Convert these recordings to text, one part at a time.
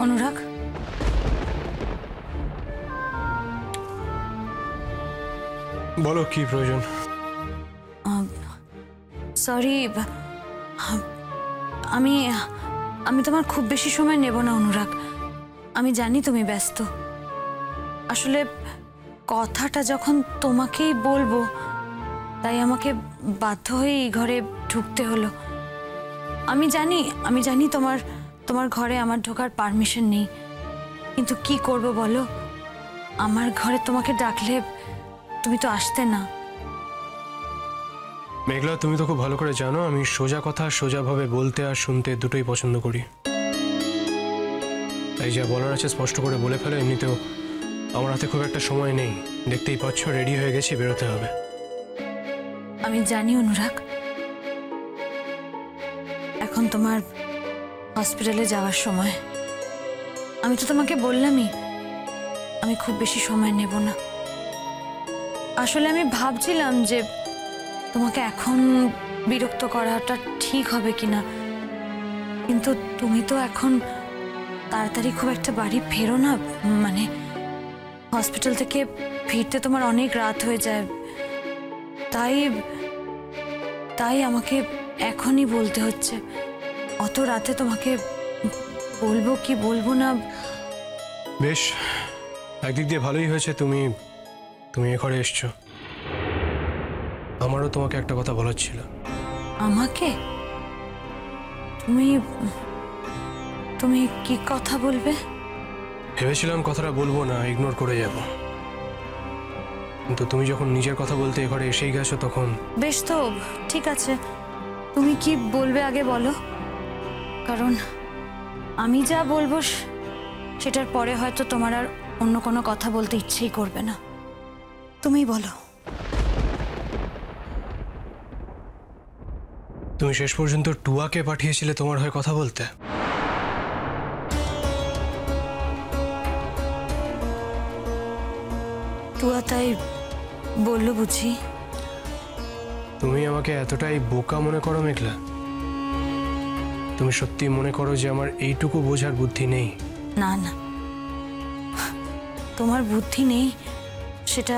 অনুরাগ, বলো কি প্রয়োজন? সরি, আমি আমি তোমার খুব বেশি সময় নেব না অনুরাগ। আমি জানি তুমি ব্যস্ত। আসলে কথাটা যখন তোমাকেই বলবো, তাই আমাকে বাধ্য হয়ে এই ঘরে ঢুকতে হলো। আমি জানি তোমার ঘরে আমার ঢোকার পারমিশন নেই, কিন্তু কি করব বলো? আমার ঘরে তোমাকে ডাকলে তুমি তো আসতে না। মেঘলা, তুমি তো খুব ভালো করে জানো আমি সোজা কথা সোজাভাবে বলতে আর শুনতে দুটোই পছন্দ করি। তাই যা বলার আছে স্পষ্ট করে বলে ফেলো। এমনিতেও আমার হাতে খুব একটা সময় নেই, দেখতেই পাচ্ছ রেডি হয়ে গেছি, বেরোতে হবে। আমি জানি অনুরাগ, এখন তোমার হসপিটালে যাওয়ার সময়। আমি তো তোমাকে বললামই আমি খুব বেশি সময় নেব না। আসলে আমি ভাবছিলাম যে তোমাকে এখন বিরক্ত করাটা ঠিক হবে কিনা, কিন্তু তুমি তো এখন তাড়াতাড়ি খুব একটা বাড়ি ফেরো না। মানে হসপিটাল থেকে ফিরতে তোমার অনেক রাত হয়ে যায়। তাই আমাকে এখনই বলতে হচ্ছে। অত রাতে তোমাকে বলবো কি বলবো না। বেশ, একদিক দিয়ে ভালোই হয়েছে তুমি এ ঘরে এসছো। আমারও তোমাকে একটা কথা বলার ছিল। আমাকে? তুমি কি কথা বলবে? ভেবেছিলাম কথাটা বলবো না, ইগনোর করে যাব, কিন্তু তুমি যখন নিজের কথা বলতে এ ঘরে এসেই গেছো তখন। বেশ, তো ঠিক আছে, তুমি কি বলবে আগে বলো, কারণ আমি যা বলবো সেটার পরে হয়তো তোমার আর অন্য কোনো কথা বলতে ইচ্ছেই করবে না। তুমিই বলো। তুমি শেষ পর্যন্ত টুয়াকে পাঠিয়েছিলে তোমার হয়ে কথা বলতে? টুয়া তাই বললো বুঝি? তুমি আমাকে এতটাই বোকা মনে করো মেঘলা? তুমি সত্যি মনে করো যে আমার এইটুকু বোঝার বুদ্ধি নেই? না না, তোমার বুদ্ধি নেই সেটা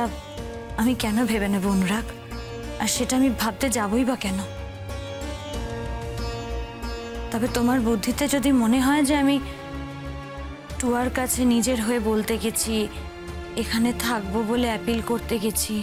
আমি কেন ভেবে নেব অনুরাগ? আর সেটা আমি ভাবতে যাবই বা কেন? তবে তোমার বুদ্ধিতে যদি মনে হয় যে আমি টুয়ার কাছে নিজের হয়ে বলতে গেছি, এখানে থাকবো বলে অ্যাপিল করতে গেছি,